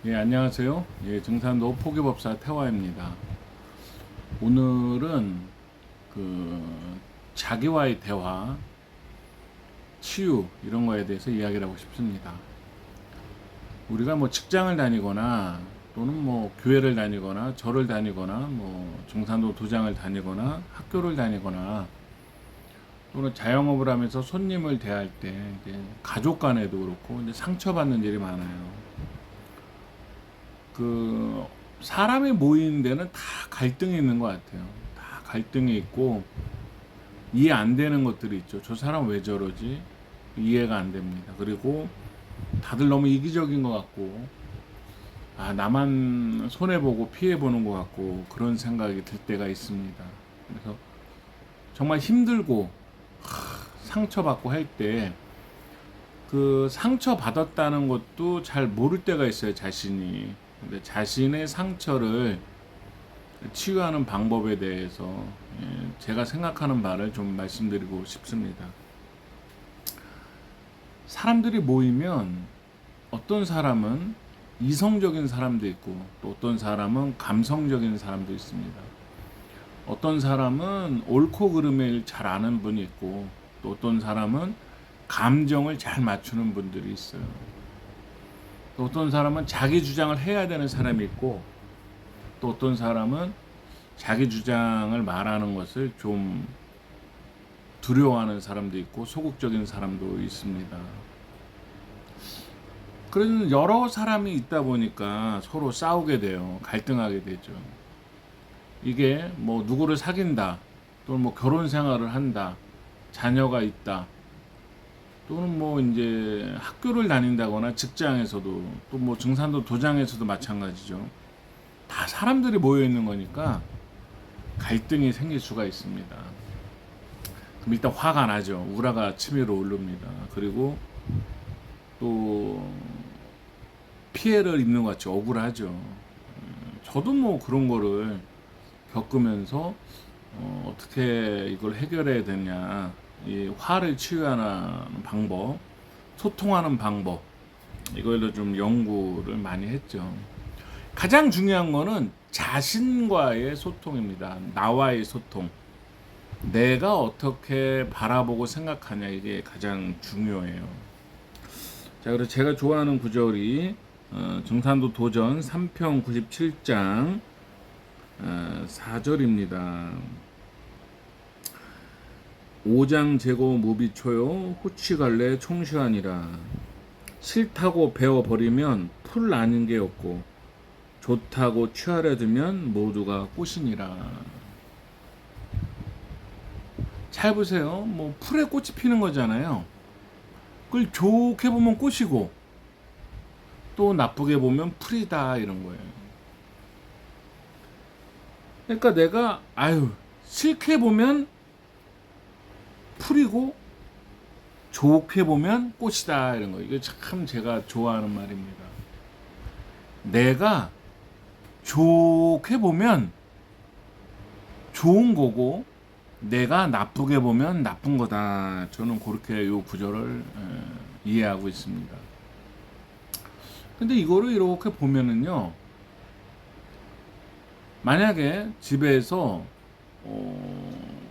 예, 안녕하세요. 예, 증산도 포기법사 태화입니다. 오늘은 자기와의 대화, 치유 이런 거에 대해서 이야기를 하고 싶습니다. 우리가 뭐 직장을 다니거나 또는 뭐 교회를 다니거나 절을 다니거나 뭐 증산도 도장을 다니거나 학교를 다니거나 또는 자영업을 하면서 손님을 대할 때 이제 가족 간에도 그렇고 이제 상처받는 일이 많아요. 사람이 모이는 데는 다 갈등이 있는 것 같아요. 다 갈등이 있고 이해 안 되는 것들이 있죠. 저 사람 왜 저러지? 이해가 안 됩니다. 그리고 다들 너무 이기적인 것 같고 나만 손해보고 피해보는 것 같고 그런 생각이 들 때가 있습니다. 그래서 정말 힘들고 상처받고 할 때 상처받았다는 것도 잘 모를 때가 있어요, 자신이. 근데 자신의 상처를 치유하는 방법에 대해서 제가 생각하는 바를 좀 말씀드리고 싶습니다. 사람들이 모이면 어떤 사람은 이성적인 사람도 있고 또 어떤 사람은 감성적인 사람도 있습니다. 어떤 사람은 옳고 그름을 잘 아는 분이 있고 또 어떤 사람은 감정을 잘 맞추는 분들이 있어요. 또 어떤 사람은 자기 주장을 해야 되는 사람이 있고 또 어떤 사람은 자기 주장을 말하는 것을 좀 두려워하는 사람도 있고 소극적인 사람도 있습니다. 그런 여러 사람이 있다 보니까 서로 싸우게 돼요. 갈등하게 되죠. 이게 뭐 누구를 사귄다 또는 뭐 결혼 생활을 한다 자녀가 있다 또는 뭐 이제 학교를 다닌다거나 직장에서도 또 뭐 증산도 도장에서도 마찬가지죠. 다 사람들이 모여 있는 거니까 갈등이 생길 수가 있습니다. 그럼 일단 화가 나죠. 우라가 치밀어 오릅니다. 그리고 또 피해를 입는 것 같이 억울하죠. 저도 뭐 그런 거를 겪으면서 어떻게 이걸 해결해야 되냐, 이 화를 치유하는 방법, 소통하는 방법, 이걸로 좀 연구를 많이 했죠. 가장 중요한 거는 자신과의 소통입니다. 나와의 소통. 내가 어떻게 바라보고 생각하냐, 이게 가장 중요해요. 자, 그래서 제가 좋아하는 구절이 정산도 도전 3편 97장 4절입니다. 오장 제고 무비초요 후치갈래 총시하니라. 싫다고 베어버리면 풀 나는 게 없고 좋다고 취하려 들면 모두가 꽃이니라. 잘 보세요. 뭐 풀에 꽃이 피는 거잖아요. 그걸 좋게 보면 꽃이고 또 나쁘게 보면 풀이다 이런 거예요. 그러니까 내가 싫게 보면 풀이고 좋게 보면 꽃이다 이런 거. 이게 참 제가 좋아하는 말입니다. 내가 좋게 보면 좋은 거고 내가 나쁘게 보면 나쁜 거다. 저는 그렇게 요 구절을 이해하고 있습니다. 근데 이거를 이렇게 보면은요, 만약에 집에서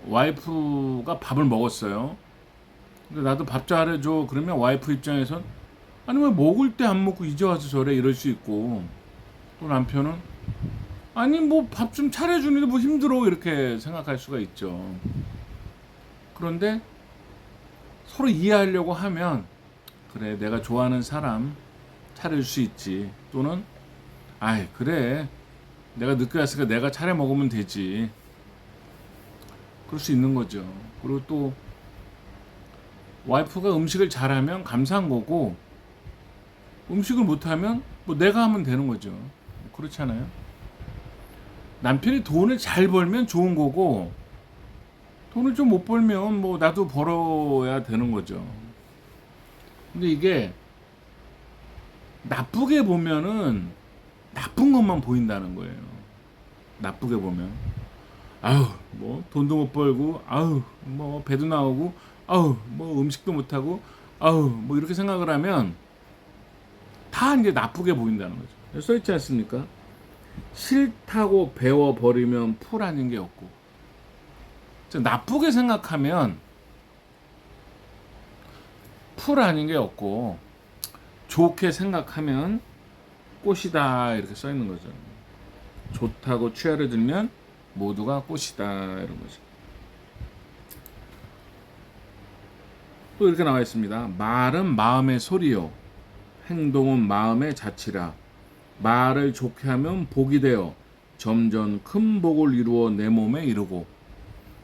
와이프가 밥을 먹었어요. 근데 나도 밥 잘해줘. 그러면 와이프 입장에선 아니 왜 먹을 때 안 먹고 이제 와서 저래 이럴 수 있고, 또 남편은 아니 뭐 밥 좀 차려주는데 뭐 힘들어 이렇게 생각할 수가 있죠. 그런데 서로 이해하려고 하면 그래 내가 좋아하는 사람 차릴 수 있지. 또는 그래 내가 늦게 왔으니까 내가 차려 먹으면 되지. 그럴 수 있는 거죠. 그리고 또 와이프가 음식을 잘하면 감사한 거고 음식을 못하면 뭐 내가 하면 되는 거죠. 그렇잖아요. 남편이 돈을 잘 벌면 좋은 거고 돈을 좀 못 벌면 뭐 나도 벌어야 되는 거죠. 근데 이게 나쁘게 보면은 나쁜 것만 보인다는 거예요. 나쁘게 보면 뭐 돈도 못 벌고 뭐 배도 나오고 뭐 음식도 못 하고 뭐 이렇게 생각을 하면 다 이제 나쁘게 보인다는 거죠. 써 있지 않습니까? 싫다고 배워버리면 풀 아닌 게 없고, 나쁘게 생각하면 풀 아닌 게 없고, 좋게 생각하면 꽃이다, 이렇게 써 있는 거죠. 좋다고 취하를 들면 모두가 꽃이다, 이런 거죠. 또 이렇게 나와 있습니다. 말은 마음의 소리요, 행동은 마음의 자치라. 말을 좋게 하면 복이 되어 점점 큰 복을 이루어 내 몸에 이르고,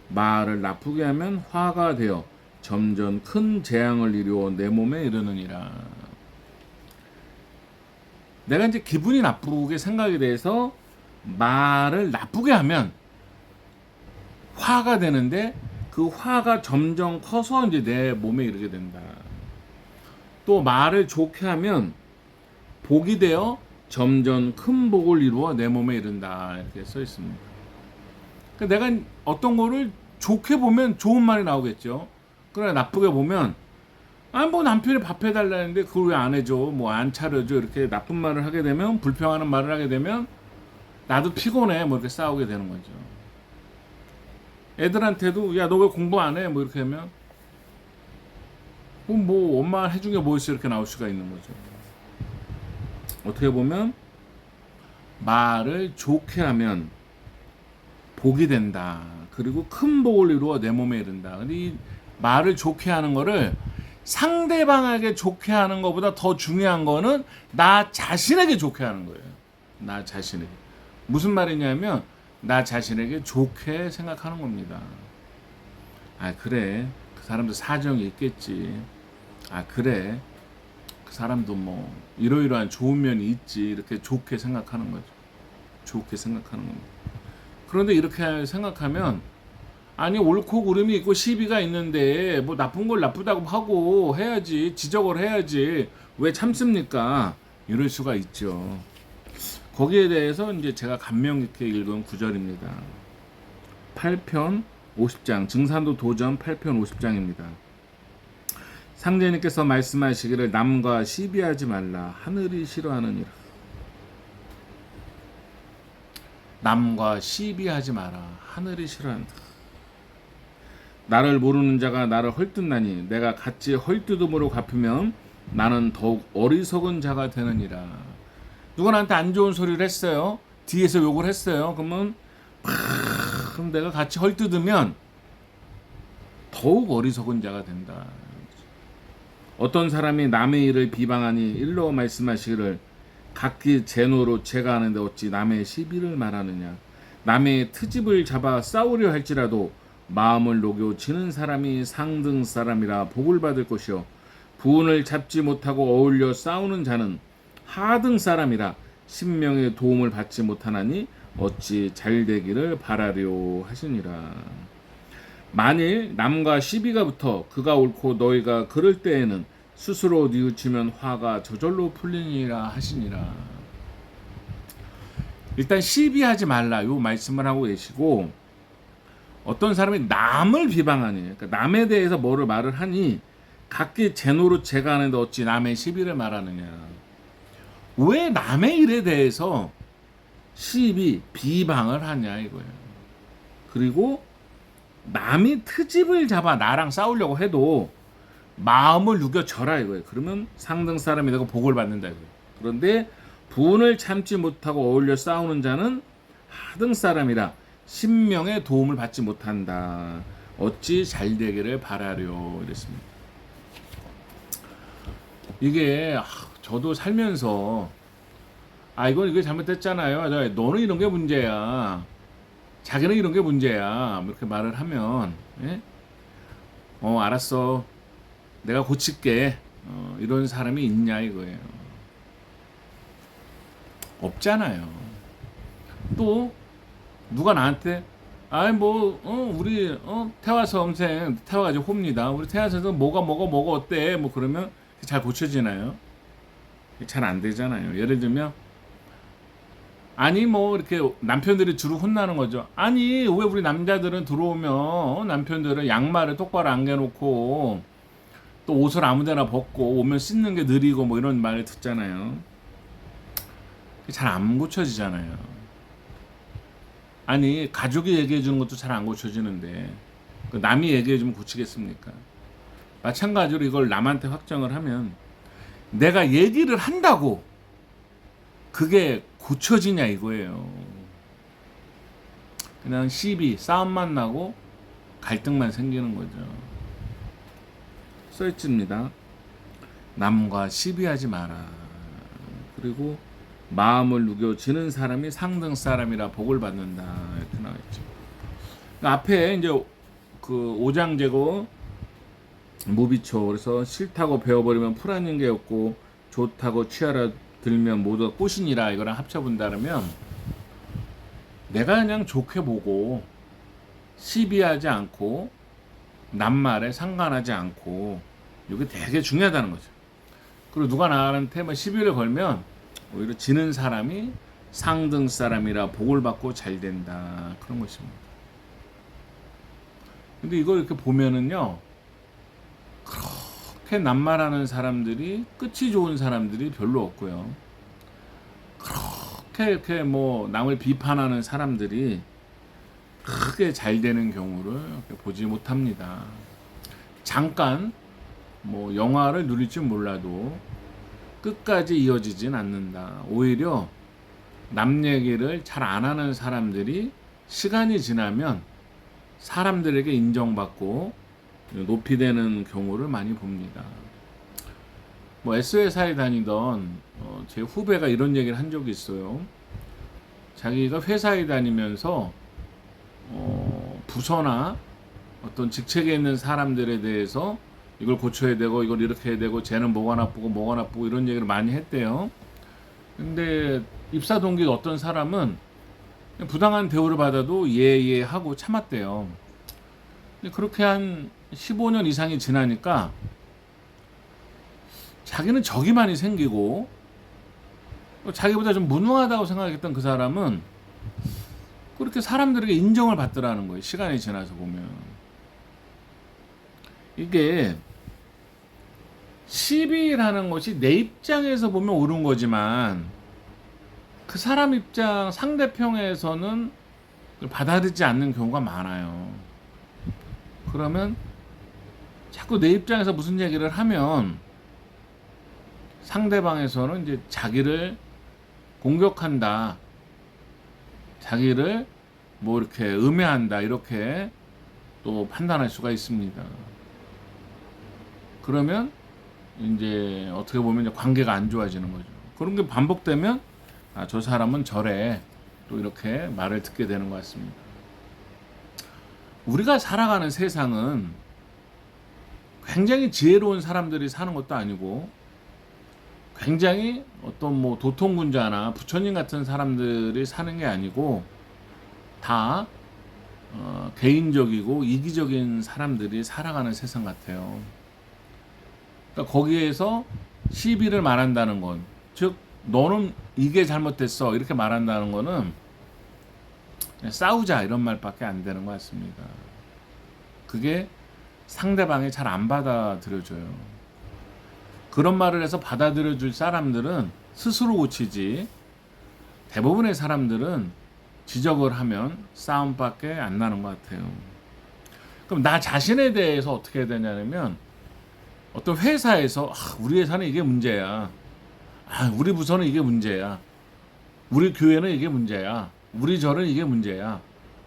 말을 나쁘게 하면 화가 되어 점점 큰 재앙을 이루어 내 몸에 이르느니라. 내가 이제 기분이 나쁘게 생각이 돼서 말을 나쁘게 하면 화가 되는데, 그 화가 점점 커서 이제 내 몸에 이르게 된다. 또 말을 좋게 하면 복이 되어 점점 큰 복을 이루어 내 몸에 이른다, 이렇게 써 있습니다. 그러니까 내가 어떤 거를 좋게 보면 좋은 말이 나오겠죠. 그러나 나쁘게 보면, 뭐 남편이 밥 해달라는데 그걸 왜 안 해줘, 뭐 안 차려줘, 이렇게 나쁜 말을 하게 되면, 불평하는 말을 하게 되면 나도 피곤해, 뭐 이렇게 싸우게 되는 거죠. 애들한테도 야, 너 왜 공부 안 해, 뭐 이렇게 하면 뭐 엄마 해준 게 뭐 있어, 이렇게 나올 수가 있는 거죠. 어떻게 보면 말을 좋게 하면 복이 된다, 그리고 큰 복을 이루어 내 몸에 이른다. 근데 이 말을 좋게 하는 거를 상대방에게 좋게 하는 것보다 더 중요한 거는 나 자신에게 좋게 하는 거예요. 나 자신에게. 무슨 말이냐면 나 자신에게 좋게 생각하는 겁니다. 그래, 그 사람도 사정이 있겠지. 그래, 그 사람도 뭐 이러이러한 좋은 면이 있지, 이렇게 좋게 생각하는 거죠. 좋게 생각하는 겁니다. 그런데 이렇게 생각하면, 아니 옳고 그름이 있고 시비가 있는데 뭐 나쁜 걸 나쁘다고 하고 해야지, 지적을 해야지, 왜 참습니까? 이럴 수가 있죠. 거기에 대해서 이제 제가 감명 깊게 읽은 구절입니다. 8편 50장, 증산도 도전 8편 50장입니다. 상제님께서 말씀하시기를 남과 시비하지 말라, 하늘이 싫어하느니라. 남과 시비하지 마라, 하늘이 싫어한다. 나를 모르는 자가 나를 헐뜯나니 내가 같이 헐뜯음으로 갚으면 나는 더욱 어리석은 자가 되느니라. 누가 나한테 안 좋은 소리를 했어요, 뒤에서 욕을 했어요. 그러면 그럼 내가 같이 헐뜯으면 더욱 어리석은 자가 된다. 어떤 사람이 남의 일을 비방하니 일러 말씀하시기를 각기 제 노로 제가 하는데 어찌 남의 시비를 말하느냐. 남의 트집을 잡아 싸우려 할지라도 마음을 녹여 지는 사람이 상등 사람이라 복을 받을 것이요, 부운을 잡지 못하고 어울려 싸우는 자는 하등 사람이라 신명의 도움을 받지 못하나니 어찌 잘되기를 바라려 하시니라. 만일 남과 시비가 붙어 그가 옳고 너희가 그럴 때에는 스스로 뉘우치면 화가 저절로 풀리니라 하시니라. 일단 시비하지 말라, 요 말씀을 하고 계시고, 어떤 사람이 남을 비방하니, 그러니까 남에 대해서 뭐를 말을 하니 각기 제 노릇 제가 하는데 어찌 남의 시비를 말하느냐. 왜 남의 일에 대해서 시비, 비방을 하냐 이거예요. 그리고 남이 트집을 잡아 나랑 싸우려고 해도 마음을 누겨져라 이거예요. 그러면 상등 사람이 되고 복을 받는다 이거예요. 그런데 분을 참지 못하고 어울려 싸우는 자는 하등 사람이라 신명의 도움을 받지 못한다. 어찌 잘되기를 바라려 이랬습니다. 이게 저도 살면서 이건 이게 잘못됐잖아요, 너는 이런 게 문제야, 자기는 이런 게 문제야, 이렇게 말을 하면, 예? 알았어, 내가 고칠게, 이런 사람이 있냐 이거예요. 없잖아요. 또 누가 나한테 우리 태화 선생, 태화가 이제 호입니다. 우리 태화 선생 뭐가 어때, 뭐 그러면 잘 고쳐지나요? 잘 안 되잖아요. 예를 들면 뭐 이렇게 남편들이 주로 혼나는 거죠. 왜 우리 남자들은 들어오면 남편들은 양말을 똑바로 안 개놓고 또 옷을 아무데나 벗고 오면 씻는 게 느리고 뭐 이런 말을 듣잖아요. 잘 안 고쳐지잖아요. 아니 가족이 얘기해 주는 것도 잘 안 고쳐지는데 그 남이 얘기해 주면 고치겠습니까? 마찬가지로 이걸 남한테 확정을 하면 내가 얘기를 한다고 그게 고쳐지냐 이거예요. 그냥 시비, 싸움만 나고 갈등만 생기는 거죠. 써있습니다. 남과 시비하지 마라. 그리고 마음을 누겨지는 사람이 상등 사람이라 복을 받는다. 이렇게 나와있죠. 앞에 이제 그 오장제고 무비초, 그래서 싫다고 배워버리면 풀하는 게 없고 좋다고 취하라 들면 모두가 꽃이니라, 이거랑 합쳐본다면 내가 그냥 좋게 보고 시비하지 않고 남말에 상관하지 않고, 이게 되게 중요하다는 거죠. 그리고 누가 나한테 뭐 시비를 걸면 오히려 지는 사람이 상등 사람이라 복을 받고 잘 된다, 그런 것입니다. 근데 이걸 이렇게 보면은요, 그렇게 남말하는 사람들이 끝이 좋은 사람들이 별로 없고요, 그렇게 이렇게 뭐 남을 비판하는 사람들이 크게 잘 되는 경우를 보지 못합니다. 잠깐 뭐 영화를 누릴지 몰라도 끝까지 이어지진 않는다. 오히려 남 얘기를 잘 안 하는 사람들이 시간이 지나면 사람들에게 인정받고 높이 되는 경우를 많이 봅니다. 뭐 SSI 다니던 제 후배가 이런 얘기를 한 적이 있어요. 자기가 회사에 다니면서 부서나 어떤 직책에 있는 사람들에 대해서 이걸 고쳐야 되고 이걸 이렇게 해야 되고 쟤는 뭐가 나쁘고 이런 얘기를 많이 했대요. 근데 입사 동기가 어떤 사람은 부당한 대우를 받아도 예 하고 참았대요. 근데 그렇게 한 15년 이상이 지나니까 자기는 적이 많이 생기고, 자기보다 좀 무능하다고 생각했던 그 사람은 그렇게 사람들에게 인정을 받더라는 거예요. 시간이 지나서 보면. 이게 시비라는 것이 내 입장에서 보면 옳은 거지만 그 사람 입장, 상대편에서는 받아들이지 않는 경우가 많아요. 그러면 자꾸 내 입장에서 무슨 얘기를 하면 상대방에서는 이제 자기를 공격한다, 자기를 뭐 이렇게 음해한다, 이렇게 또 판단할 수가 있습니다. 그러면 이제 어떻게 보면 이제 관계가 안 좋아지는 거죠. 그런 게 반복되면 저 사람은 저래, 또 이렇게 말을 듣게 되는 것 같습니다. 우리가 살아가는 세상은 굉장히 지혜로운 사람들이 사는 것도 아니고, 굉장히 어떤 뭐 도통군자나 부처님 같은 사람들이 사는 게 아니고, 다 개인적이고 이기적인 사람들이 살아가는 세상 같아요. 그러니까 거기에서 시비를 말한다는 건, 즉 너는 이게 잘못됐어 이렇게 말한다는 거는 싸우자 이런 말밖에 안 되는 것 같습니다. 그게 상대방이 잘 안 받아들여져요. 그런 말을 해서 받아들여줄 사람들은 스스로 고치지, 대부분의 사람들은 지적을 하면 싸움밖에 안 나는 것 같아요. 그럼 나 자신에 대해서 어떻게 해야 되냐면, 어떤 회사에서 우리 회사는 이게 문제야, 우리 부서는 이게 문제야, 우리 교회는 이게 문제야, 우리 절은 이게 문제야,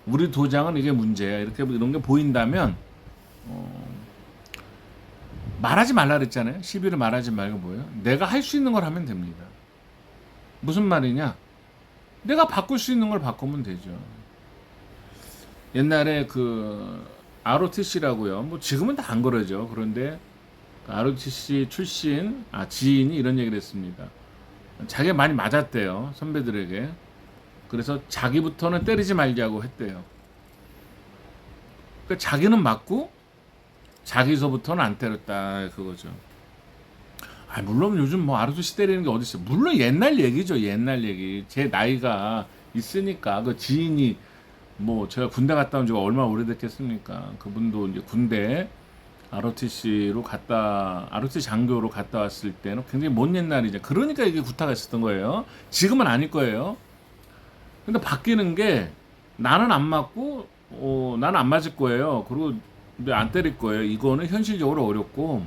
우리 도장은 이게 문제야, 이렇게 이런 게 보인다면 말하지 말라 그랬잖아요. 시비를 말하지 말고 뭐예요? 내가 할 수 있는 걸 하면 됩니다. 무슨 말이냐? 내가 바꿀 수 있는 걸 바꾸면 되죠. 옛날에 그 ROTC라고요. 뭐 지금은 다 안 그러죠. 그런데 ROTC 출신 지인이 이런 얘기를 했습니다. 자기가 많이 맞았대요, 선배들에게. 그래서 자기부터는 때리지 말자고 했대요. 그러니까 자기는 맞고 자기서부터는 안 때렸다, 그거죠. 물론 요즘 뭐 ROTC 때리는 게 어디 있어요. 물론 옛날 얘기죠, 옛날 얘기. 제 나이가 있으니까 그 지인이, 뭐 제가 군대 갔다 온 지가 얼마나 오래됐겠습니까. 그분도 이제 군대 ROTC 장교로 갔다 왔을 때는 굉장히 먼 옛날이죠. 그러니까 이게 구타가 있었던 거예요. 지금은 아닐 거예요. 근데 바뀌는 게 나는 안 맞고 나는 안 맞을 거예요. 그리고 안 때릴 거예요. 이거는 현실적으로 어렵고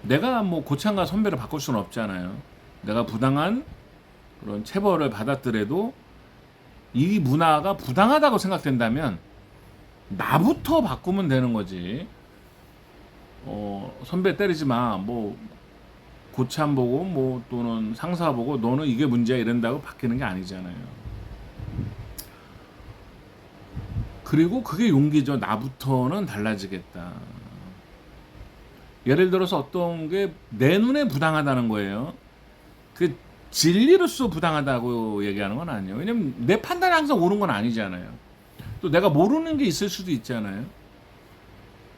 내가 뭐 고창과 선배를 바꿀 수는 없잖아요. 내가 부당한 그런 체벌을 받았더라도 이 문화가 부당하다고 생각된다면 나부터 바꾸면 되는 거지. 선배 때리지 마. 뭐 고참 보고 뭐 또는 상사 보고 너는 이게 문제야 이런다고 바뀌는 게 아니잖아요. 그리고 그게 용기죠. 나부터는 달라지겠다. 예를 들어서 어떤 게 내 눈에 부당하다는 거예요. 그 진리로서 부당하다고 얘기하는 건 아니에요. 왜냐면 내 판단이 항상 옳은 건 아니잖아요. 또 내가 모르는 게 있을 수도 있잖아요.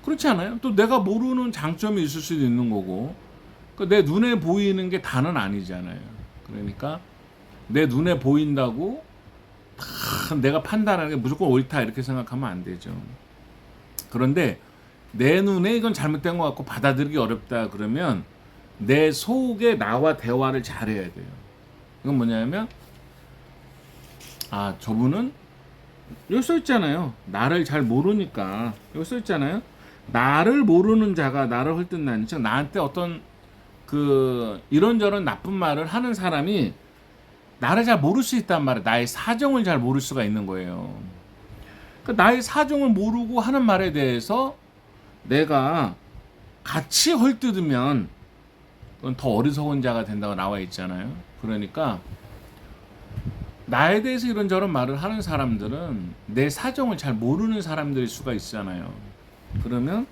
그렇지 않아요? 또 내가 모르는 장점이 있을 수도 있는 거고, 내 눈에 보이는 게 다는 아니잖아요. 그러니까 내 눈에 보인다고 다 내가 판단하는 게 무조건 옳다 이렇게 생각하면 안 되죠. 그런데 내 눈에 이건 잘못된 것 같고 받아들이기 어렵다 그러면 내 속에 나와 대화를 잘해야 돼요. 이건 뭐냐면 저분은 여기 써 있잖아요. 나를 잘 모르니까 여기 써 있잖아요. 나를 모르는 자가 나를 헐뜯나니, 즉 나한테 어떤 그 이런저런 나쁜 말을 하는 사람이 나를 잘 모를 수 있단 말이에요. 나의 사정을 잘 모를 수가 있는 거예요. 그러니까 나의 사정을 모르고 하는 말에 대해서 내가 같이 헐뜯으면 그건 더 어리석은 자가 된다고 나와 있잖아요. 그러니까 나에 대해서 이런저런 말을 하는 사람들은 내 사정을 잘 모르는 사람들일 수가 있잖아요. 그러면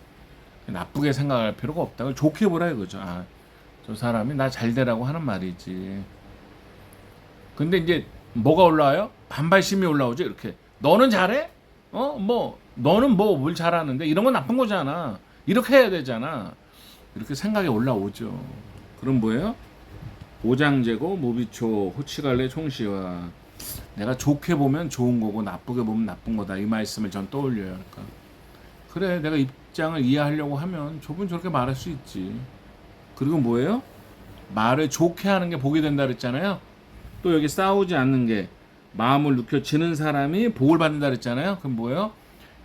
나쁘게 생각할 필요가 없다. 좋게 보라 이거죠. 저 사람이 나 잘 되라고 하는 말이지. 근데 이제 뭐가 올라와요? 반발심이 올라오죠. 이렇게 너는 잘해? 너는 뭐 뭘 잘하는데 이런 건 나쁜 거잖아. 이렇게 해야 되잖아. 이렇게 생각이 올라오죠. 그럼 뭐예요? 오장제고 모비초 호치갈래 총시와, 내가 좋게 보면 좋은 거고 나쁘게 보면 나쁜 거다. 이 말씀을 전 떠올려요. 그러니까 그래, 내가 입장을 이해하려고 하면 저분 저렇게 말할 수 있지. 그리고 뭐예요? 말을 좋게 하는 게 복이 된다 그랬잖아요. 또 여기 싸우지 않는 게 마음을 눕혀지는 사람이 복을 받는다 그랬잖아요. 그럼 뭐예요?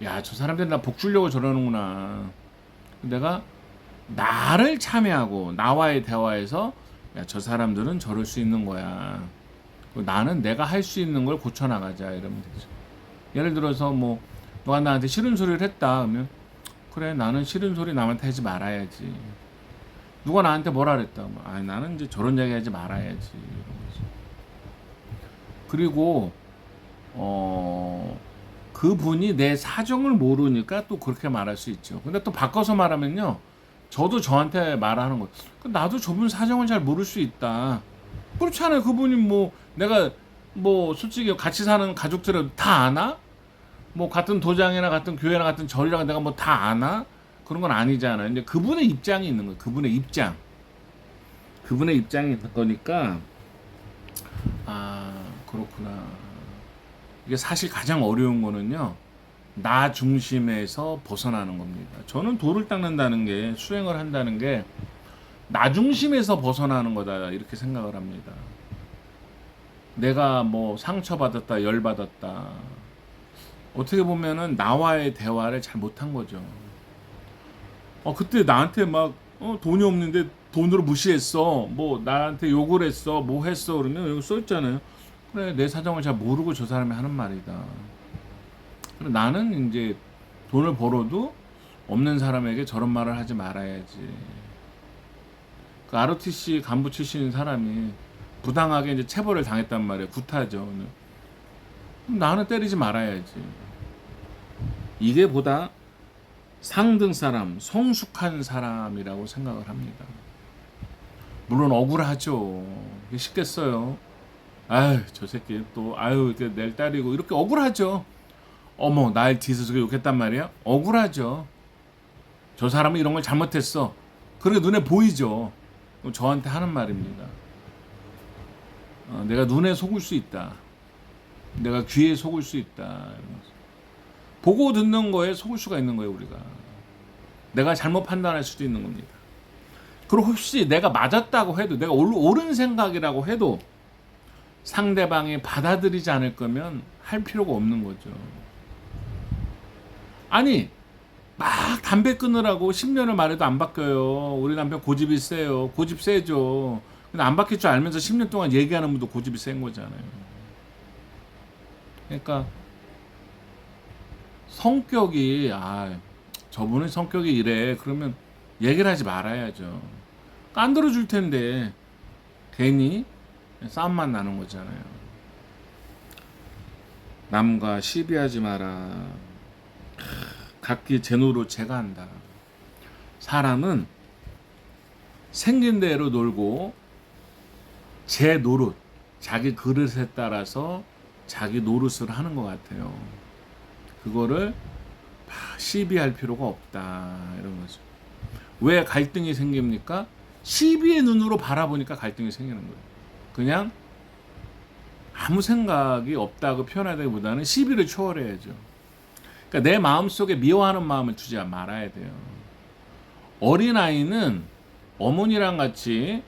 야, 저 사람들이 나 복 주려고 저러는구나. 내가 나를 참여하고 나와의 대화에서 야, 저 사람들은 저럴 수 있는 거야. 나는 내가 할 수 있는 걸 고쳐나가자 이러면 되죠. 예를 들어서 뭐 너가 나한테 싫은 소리를 했다 그러면 그래, 나는 싫은 소리 남한테 하지 말아야지. 누가 나한테 뭐라 그랬다 나는 이제 저런 얘기 하지 말아야지 이런 거지. 그리고 그분이 내 사정을 모르니까 또 그렇게 말할 수 있죠. 근데 또 바꿔서 말하면요, 저도 저한테 말하는 거, 나도 저분 사정을 잘 모를 수 있다. 그렇지 않아요? 그분이 뭐 내가 뭐 솔직히 같이 사는 가족들을 다 아나? 뭐 같은 도장이나 같은 교회나 같은 절이랑 내가 뭐 다 아나? 그런 건 아니잖아요. 근데 그분의 입장이 있는 거예요. 그분의 입장이 있는 거니까 그렇구나. 이게 사실 가장 어려운 거는요, 나 중심에서 벗어나는 겁니다. 저는 돌을 닦는다는 게, 수행을 한다는 게 나 중심에서 벗어나는 거다 이렇게 생각을 합니다. 내가 뭐 상처받았다, 열받았다, 어떻게 보면은 나와의 대화를 잘 못한 거죠. 그때 나한테 막 돈이 없는데 돈으로 무시했어, 뭐 나한테 욕을 했어, 뭐 했어, 그러면 여기 써있잖아요. 그래, 내 사정을 잘 모르고 저 사람이 하는 말이다. 그래, 나는 이제 돈을 벌어도 없는 사람에게 저런 말을 하지 말아야지. 그 ROTC 간부 출신인 사람이 부당하게 이제 체벌을 당했단 말이에요. 구타죠. 그럼 나는 때리지 말아야지. 이게 보다 상등 사람, 성숙한 사람이라고 생각을 합니다. 물론 억울하죠. 이게 쉽겠어요. 저 새끼 또 이렇게 낼 딸이고 이렇게 억울하죠. 어머, 날 뒤에서 저게 욕했단 말이야? 억울하죠. 저 사람은 이런 걸 잘못했어. 그렇게 눈에 보이죠. 저한테 하는 말입니다. 내가 눈에 속을 수 있다. 내가 귀에 속을 수 있다. 이러면서. 보고 듣는 거에 속을 수가 있는 거예요, 우리가. 내가 잘못 판단할 수도 있는 겁니다. 그리고 혹시 내가 맞았다고 해도, 내가 옳은 생각이라고 해도 상대방이 받아들이지 않을 거면 할 필요가 없는 거죠. 아니, 막 담배 끊으라고 10년을 말해도 안 바뀌어요. 우리 남편 고집이 세요. 고집 세죠. 근데 안 바뀔 줄 알면서 10년 동안 얘기하는 분도 고집이 센 거잖아요. 그러니까 성격이, 저분은 성격이 이래, 그러면 얘기를 하지 말아야죠. 안 들어줄 텐데 괜히 싸움만 나는 거잖아요. 남과 시비하지 마라. 각기 제 노릇 제가 한다. 사람은 생긴 대로 놀고 제 노릇, 자기 그릇에 따라서 자기 노릇을 하는 것 같아요. 그거를 시비할 필요가 없다, 이런 거죠. 왜 갈등이 생깁니까? 시비의 눈으로 바라보니까 갈등이 생기는 거예요. 그냥 아무 생각이 없다고 표현하기보다는 시비를 초월해야죠. 그러니까 내 마음속에 미워하는 마음을 두지 말아야 돼요. 어린아이는 어머니랑 같이,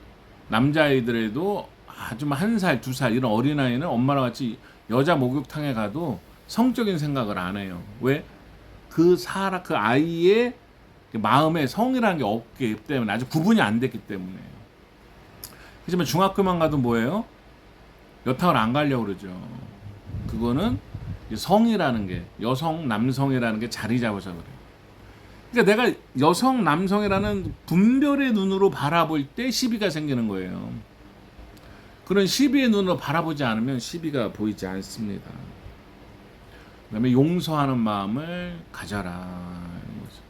남자아이들에도 아주 1살, 2살 이런 어린아이는 엄마랑 같이 여자 목욕탕에 가도 성적인 생각을 안 해요. 왜? 그 아이의 마음에 성이라는 게 없기 때문에, 아직 구분이 안 됐기 때문에. 하지만 중학교만 가도 뭐예요? 여탕을 안 가려고 그러죠. 그거는 성이라는 게, 여성, 남성이라는 게 자리 잡아서 그래요. 그러니까 내가 여성, 남성이라는 분별의 눈으로 바라볼 때 시비가 생기는 거예요. 그런 시비의 눈으로 바라보지 않으면 시비가 보이지 않습니다. 그다음에 용서하는 마음을 가져라, 이런 거죠.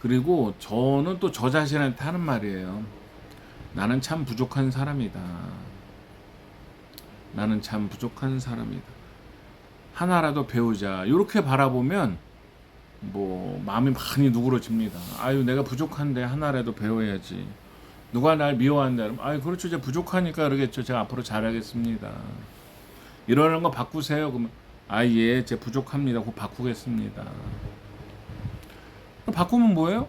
그리고 저는 또 저 자신한테 하는 말이에요. 나는 참 부족한 사람이다. 나는 참 부족한 사람이다. 하나라도 배우자. 이렇게 바라보면 마음이 많이 누그러집니다. 내가 부족한데 하나라도 배워야지. 누가 날 미워한다. 그렇죠. 제가 부족하니까 그러겠죠. 제가 앞으로 잘하겠습니다. 이러는 거 바꾸세요. 그러면 예, 제가 부족합니다. 그거 바꾸겠습니다. 바꾸면 뭐예요?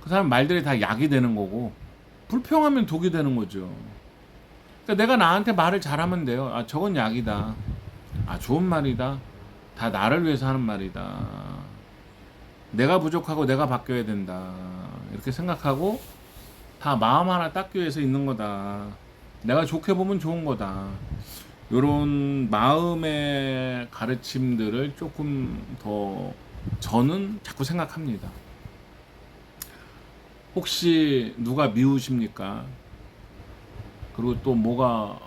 그 사람 말들이 다 약이 되는 거고, 불평하면 독이 되는 거죠. 그러니까 내가 나한테 말을 잘하면 돼요. 저건 약이다. 좋은 말이다. 다 나를 위해서 하는 말이다. 내가 부족하고 내가 바뀌어야 된다. 이렇게 생각하고 다 마음 하나 닦기 위해서 있는 거다. 내가 좋게 보면 좋은 거다. 이런 마음의 가르침들을 조금 더 저는 자꾸 생각합니다. 혹시 누가 미우십니까? 그리고 또 뭐가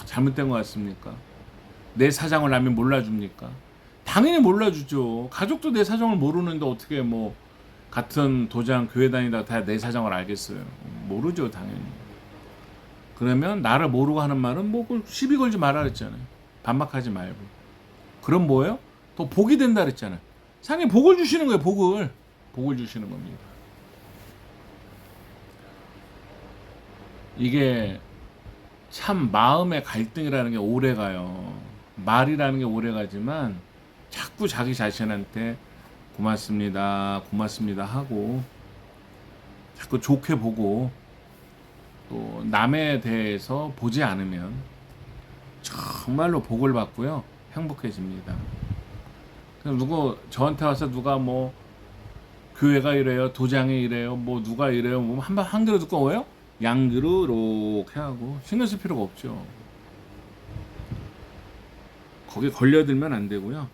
잘못된 것 같습니까? 내 사정을 남이 몰라줍니까? 당연히 몰라주죠. 가족도 내 사정을 모르는데 어떻게 같은 도장 교회 다니다가 다 내 사정을 알겠어요? 모르죠, 당연히. 그러면 나를 모르고 하는 말은 시비 걸지 말라 그랬잖아요. 반박하지 말고. 그럼 뭐예요? 더 복이 된다 그랬잖아요. 상에 복을 주시는 거예요, 복을. 복을 주시는 겁니다. 이게 참 마음의 갈등이라는 게 오래 가요. 말이라는 게 오래 가지만 자꾸 자기 자신한테 고맙습니다, 고맙습니다 하고 자꾸 좋게 보고 또 남에 대해서 보지 않으면 정말로 복을 받고요, 행복해집니다. 누구 저한테 와서 누가 교회가 이래요, 도장이 이래요, 누가 이래요, 한 그릇 듣고 뭐예요? 양그릇 이렇게 하고 신경 쓸 필요가 없죠. 거기에 걸려들면 안 되고요.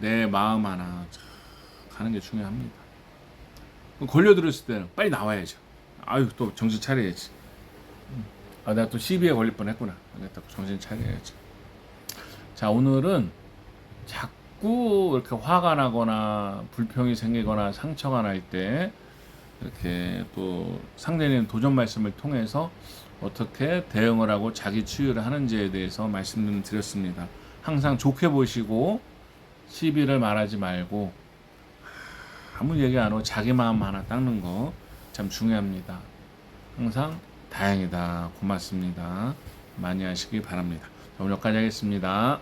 내 마음 하나 가는 게 중요합니다. 걸려들었을 때는 빨리 나와야죠. 또 정신 차려야지. 내가 또 시비에 걸릴 뻔했구나. 내가 또 정신 차려야지. 자, 오늘은 자꾸 이렇게 화가 나거나 불평이 생기거나 상처가 날 때 이렇게 또 상대님 도전 말씀을 통해서 어떻게 대응을 하고 자기 치유를 하는지에 대해서 말씀을 드렸습니다. 항상 좋게 보시고 시비를 말하지 말고 아무 얘기 안 하고 자기 마음 하나 닦는 거 참 중요합니다. 항상 다행이다, 고맙습니다 많이 하시기 바랍니다. 오늘 여기까지 하겠습니다.